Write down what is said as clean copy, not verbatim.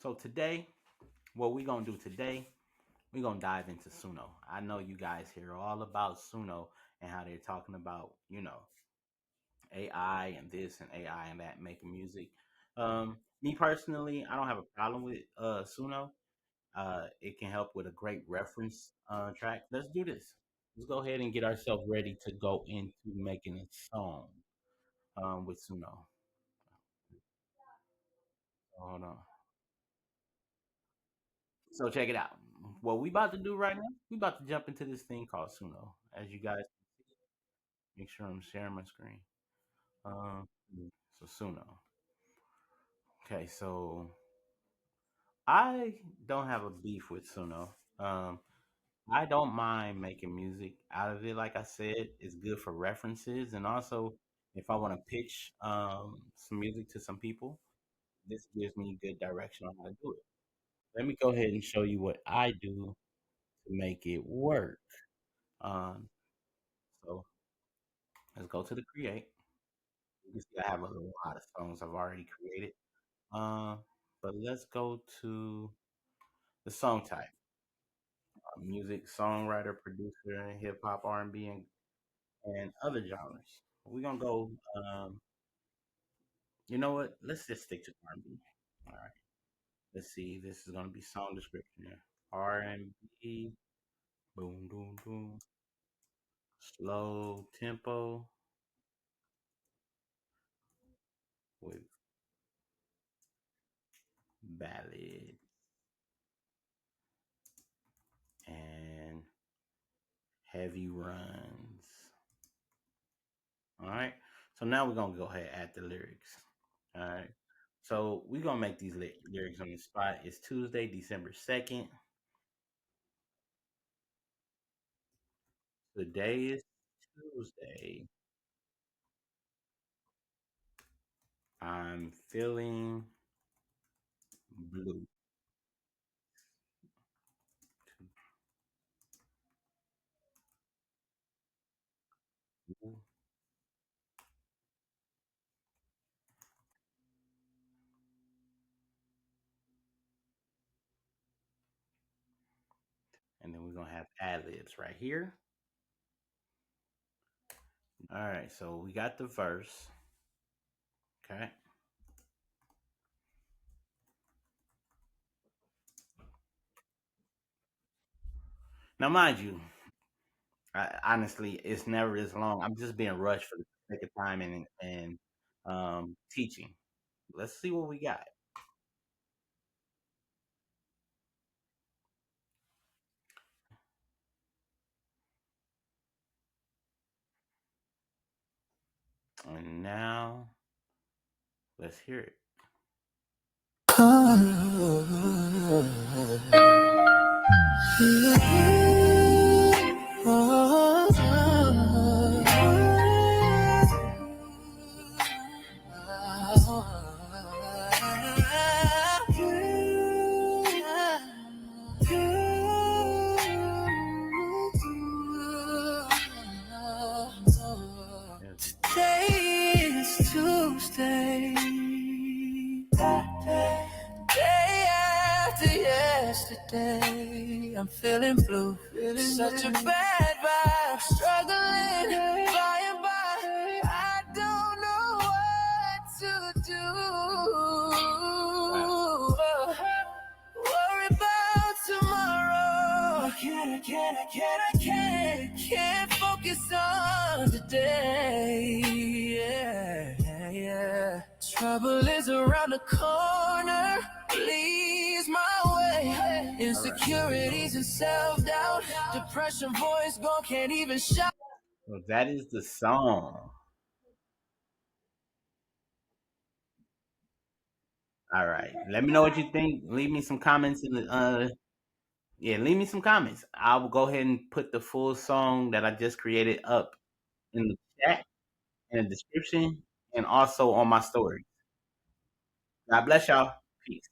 So today, what we're gonna do today, we're gonna dive into Suno. I know you guys hear all about Suno and how they're talking about, AI and this and AI and that making music. Me personally, I don't have a problem with Suno. It can help with a great reference track. Let's do this. Let's go ahead and get ourselves ready to go into making a song with Suno. Hold on. So check it out. What we about to do right now, we about to jump into this thing called Suno. As you guys make sure I'm sharing my screen. Um, so Suno. Okay, so I don't have a beef with Suno. Um, I don't mind making music out of it. Like I said, it's good for references, and also if I want to pitch some music to some people, this gives me good direction on how to do it. Let me go ahead and show you what I do to make it work. Um, so let's go to the create. You can see I have a lot of songs I've already created. Um, but let's go to the song type: music, songwriter, producer, hip hop, R&B, and other genres. We're gonna go. You know what? Let's just stick to R&B. All right. Let's see. This is gonna be song description here. R&B, boom, boom, boom, slow tempo with ballad and heavy runs. All right. So now we're gonna go ahead and add the lyrics. All right. So we're gonna make these lyrics on the spot. It's Tuesday, December 2nd. Today is Tuesday. I'm feeling blue. And then we're gonna have ad libs right here. All right, so we got the verse. Okay. Now, mind you, honestly, it's never this long. I'm just being rushed for the sake of time and teaching. Let's see what we got. And now let's hear it. Today is Tuesday, day after yesterday. I'm feeling blue, such a bad vibe, struggling by and by. I don't know what to do. Worry about tomorrow. I can't focus on today. Yeah. Trouble is around the corner. Please my way. Insecurities and self-doubt. Depression, voice gone, can't even shout. So that is the song. All right. Let me know what you think. Leave me some comments in the yeah, leave me some comments. I will go ahead and put the full song that I just created up in the chat, in the description, and also on my story. God bless y'all. Peace.